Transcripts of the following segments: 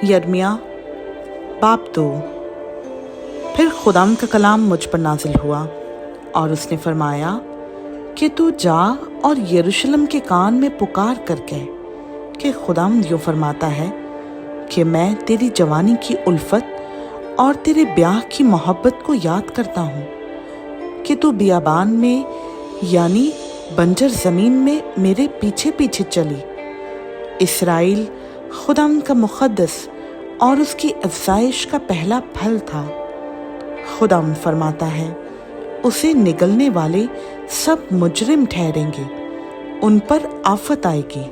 यिर्मयाह बाब 2। फिर खुदाम का कलाम मुझ पर नाजिल हुआ और उसने फरमाया कि तू जा और यरूशलेम के कान में पुकार कर कह कि खुदाम यूँ फरमाता है कि मैं तेरी जवानी की उल्फत और तेरे ब्याह की मोहब्बत को याद करता हूँ कि तू बियाबान में यानी बंजर ज़मीन में मेरे पीछे पीछे चली। इसराइल खुदाम का मुक़द्दस और उसकी अफ़ज़ाइश का पहला फल था। खुदाम फरमाता है उसे निगलने वाले सब मुजरिम ठहरेंगे, उन पर आफत आएगी।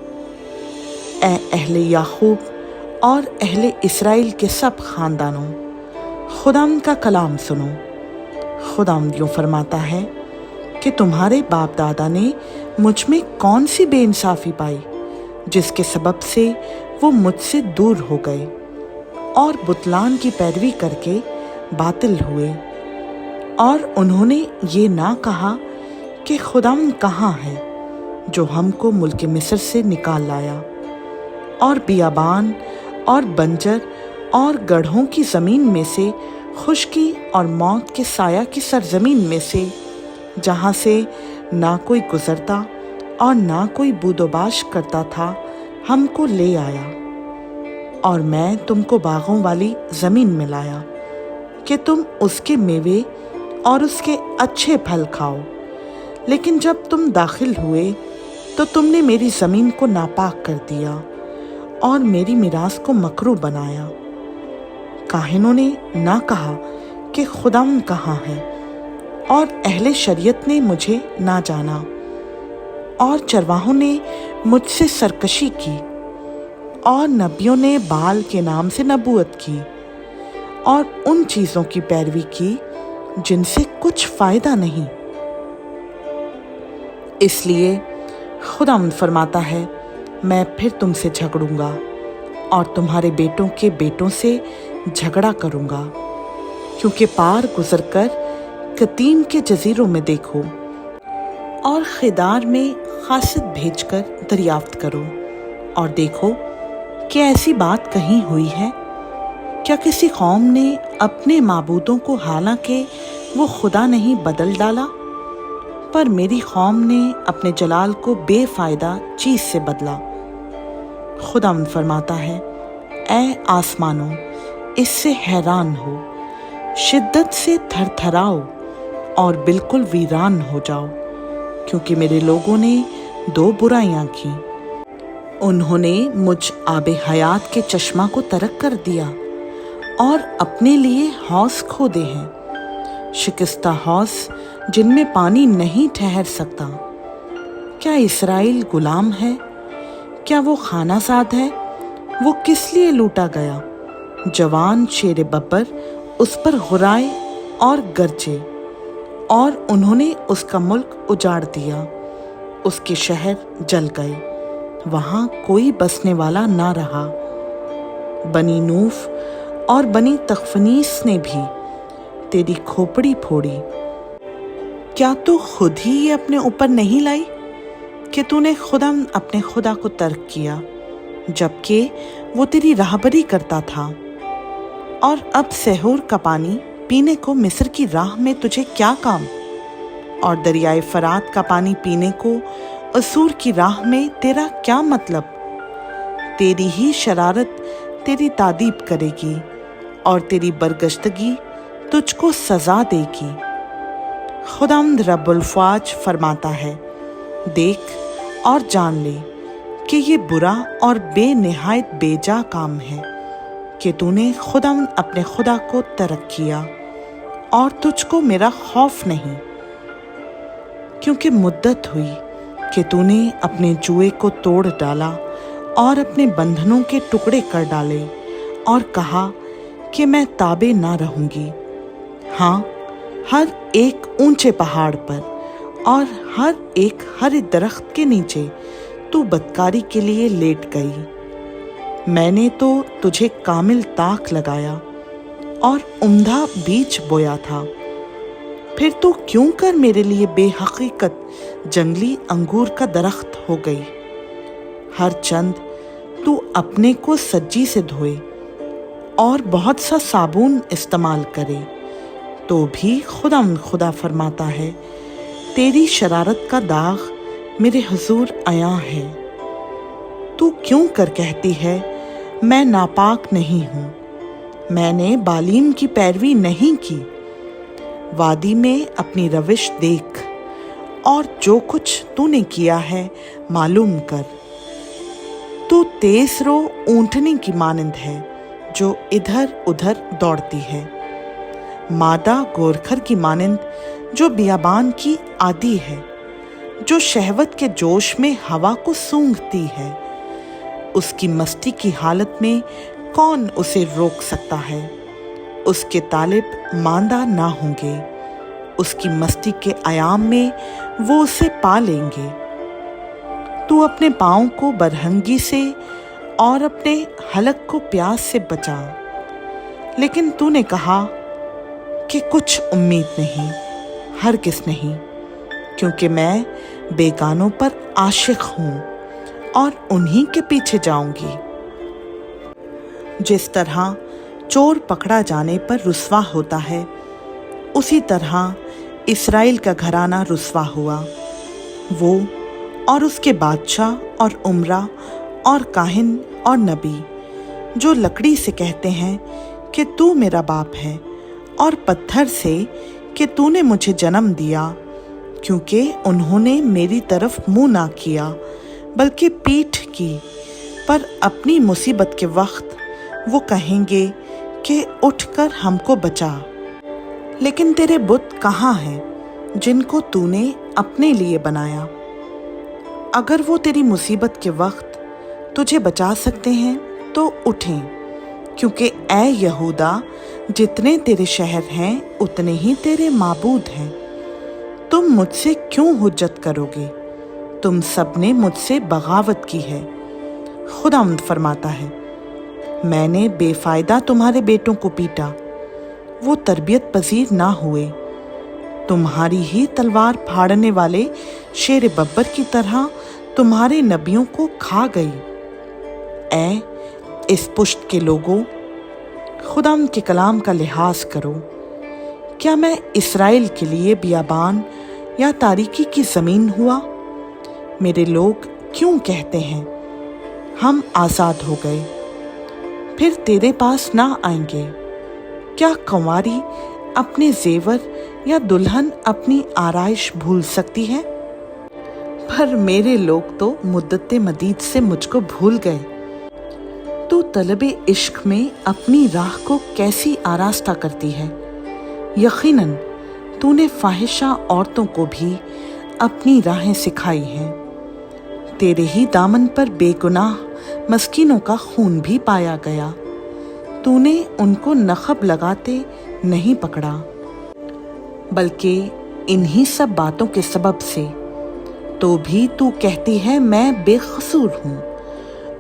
ए अहले याकूब और अहले इसराइल के सब ख़ानदानों, खुदाम का कलाम सुनो। खुदाम यूँ फरमाता है कि तुम्हारे बाप दादा ने मुझ में कौन सी बेइंसाफ़ी पाई जिसके सबब से वो मुझसे दूर हो गए और बुतलान की पैरवी करके बातिल हुए। और उन्होंने ये ना कहा कि खुदाम कहाँ है जो हमको मुल्क मिस्र से निकाल लाया और बियाबान और बंजर और गढ़ों की ज़मीन में से, खुश्की और मौत के साया की सरजमीन में से, जहाँ से ना कोई गुज़रता और ना कोई बूदोबाश करता था, हमको ले आया। और मैं तुमको बागों वाली ज़मीन में लाया कि तुम उसके मेवे और उसके अच्छे फल खाओ। लेकिन जब तुम दाखिल हुए तो तुमने मेरी ज़मीन को नापाक कर दिया और मेरी मिरास को मकरूह बनाया। काहिनों ने ना कहा कि खुदाम कहाँ है, और अहले शरीयत ने मुझे ना जाना, और चरवाहों ने मुझसे सरकशी की, और नबियों ने बाल के नाम से नबूवत की और उन चीज़ों की पैरवी की जिनसे कुछ फ़ायदा नहीं। इसलिए खुदाम फरमाता है मैं फिर तुमसे झगड़ूंगा और तुम्हारे बेटों के बेटों से झगड़ा करूंगा, क्योंकि पार गुजरकर कतीम के जजीरों में देखो और खिदार में खासिद भेजकर दरियाफ्त करो और देखो कि ऐसी बात कहीं हुई है क्या किसी कौम ने अपने माबूदों को, हालांकि वो खुदा नहीं, बदल डाला, पर मेरी कौम ने अपने जलाल को बेफायदा चीज़ से बदला। खुदावंद फरमाता है ऐ आसमानों, इससे हैरान हो, शिद्दत से थरथराओ और बिल्कुल वीरान हो जाओ, क्योंकि मेरे लोगों ने दो बुराइयां की। उन्होंने मुझ आबे हयात के चश्मा को तरक कर दिया और अपने लिए हौस खोदे हैं, शिकस्ता हौस जिनमें पानी नहीं ठहर सकता। क्या इसराइल गुलाम है? क्या वो खानासाद है? वो किस लिए लूटा गया? जवान शेर बब्बर उस पर गुराए और गरजे, और उन्होंने उसका मुल्क उजाड़ दिया, उसके शहर जल गए, वहाँ कोई बसने वाला ना रहा। बनी नूफ और बनी तखफनीस ने भी तेरी खोपड़ी फोड़ी। क्या तू खुद ही ये अपने ऊपर नहीं लाई कि तूने खुदा अपने खुदा को तर्क किया, जबकि वो तेरी राहबरी करता था? और अब सहूर का पानी पीने को मिस्र की राह में तुझे क्या काम, और दरियाए फरात का पानी पीने को असूर की राह में तेरा क्या मतलब? तेरी ही शरारत तेरी तादीब करेगी और तेरी बरगश्तगी तुझको सजा देगी। खुदावंद रब्बुल फ़ौज फरमाता है देख और जान ले कि ये बुरा और बेनिहायत बेजा काम है कि तूने खुदावंद अपने खुदा को तर्क किया और तुझको मेरा खौफ नहीं, क्योंकि मुद्दत हुई कि तूने अपने जुए को तोड़ डाला और अपने बंधनों के टुकड़े कर डाले और कहा कि मैं ताबे ना रहूंगी। हाँ, हर एक ऊंचे पहाड़ पर और हर एक हरे दरख्त के नीचे तू बदकारी के लिए लेट गई। मैंने तो तुझे कामिल ताक लगाया और उम्दा बीज बोया था, फिर तू क्यों कर मेरे लिए बेहकीकत जंगली अंगूर का दरख्त हो गई। हर चंद तू अपने को सज्जी से धोए और बहुत सा साबुन इस्तेमाल करे तो भी खुदा फरमाता है, तेरी शरारत का दाग मेरे हुजूर आया है। तू क्यों कर कहती है मैं नापाक नहीं हूँ, मैंने बालीम की पैरवी नहीं की। वादी में अपनी रविश देख और जो कुछ तूने किया है मालूम कर। तू तेज रो ऊंटनी की मानंद है जो इधर उधर दौड़ती है, मादा गोरखर की मानंद जो बियाबान की आदी है, जो शहवत के जोश में हवा को सूंघती है। उसकी मस्ती की हालत में कौन उसे रोक सकता है, उसके तालिब मांदा ना होंगे, उसकी मस्ती के आयाम में वो उसे पा लेंगे। तू अपने पाँव को बरहंगी से और अपने हलक को प्यास से बचा, लेकिन तूने कहा कि कुछ उम्मीद नहीं, हरगिज़ नहीं, क्योंकि मैं बेगानों पर आशिक हूँ और उन्हीं के पीछे जाऊंगी। जिस तरह चोर पकड़ा जाने पर रुस्वा होता है, उसी तरह इस्राएल का घराना रुस्वा हुआ। वो और उसके बादशाह और उमरा और काहिन और नबी जो लकड़ी से कहते हैं कि तू मेरा बाप है, और पत्थर से कि तूने मुझे जन्म दिया, क्योंकि उन्होंने मेरी तरफ मुंह ना किया बल्कि पीठ की। पर अपनी मुसीबत के वक्त वो कहेंगे कि उठकर हमको बचा। लेकिन तेरे बुत कहाँ हैं जिनको तूने अपने लिए बनाया? अगर वो तेरी मुसीबत के वक्त तुझे बचा सकते हैं तो उठें, क्योंकि ए यहूदा जितने तेरे शहर हैं उतने ही तेरे माबूद हैं। तुम मुझसे क्यों हुज्जत करोगे? तुम सब ने मुझसे बगावत की है। खुदावंद फरमाता है, मैंने बेफायदा तुम्हारे बेटों को पीटा, वो तरबियत पजीर ना हुए। तुम्हारी ही तलवार फाड़ने वाले शेर बब्बर की तरह तुम्हारे नबियों को खा गई। ऐ इस पुश्त के लोगों, खुदावंद के कलाम का लिहाज करो। क्या मैं इस्राएल के लिए बियाबान या तारीकी की ज़मीन हुआ? मेरे लोग क्यों कहते हैं हम आज़ाद हो गए, फिर तेरे पास ना आएंगे? क्या कंवारी अपने जेवर या दुल्हन अपनी आराइश भूल सकती है? पर मेरे लोग तो मुद्दत मदीद से मुझको भूल गए। तू तलबे इश्क में अपनी राह को कैसी आरास्ता करती है। यकीनन तूने फाहिशा औरतों को भी अपनी राहें सिखाई हैं। तेरे ही दामन पर बेगुनाह मस्कीनों का खून भी पाया गया। तूने उनको नखब लगाते नहीं पकड़ा, बल्कि इन्हीं सब बातों के सबब से तो भी तू कहती है मैं बेकसूर हूँ।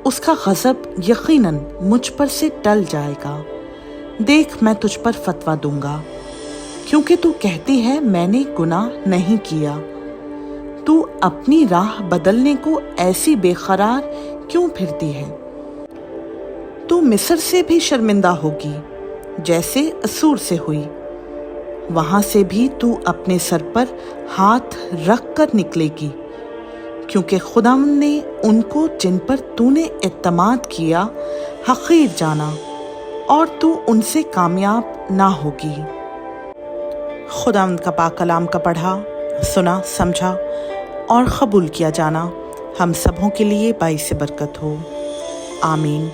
उसका गज़ब यकीनन मुझ पर से टल जाएगा। देख, मैं तुझ पर फतवा दूंगा, क्योंकि तू कहती है मैंने गुनाह नहीं किया। तू अपनी राह बदलने को ऐसी बेकरार क्यों फिरती है? तू मिस्र से भी शर्मिंदा होगी जैसे असूर से हुई। वहां से भी तू अपने सर पर हाथ रख कर निकलेगी, क्योंकि खुदावंद ने उनको जिन पर तूने इत्तमाद किया हकीर जाना, और तू उनसे कामयाब ना होगी। खुदावंद का पाक कलाम का पढ़ा, सुना, समझा और कबूल किया जाना हम सबों के लिए बाइस बरकत हो। आमीन।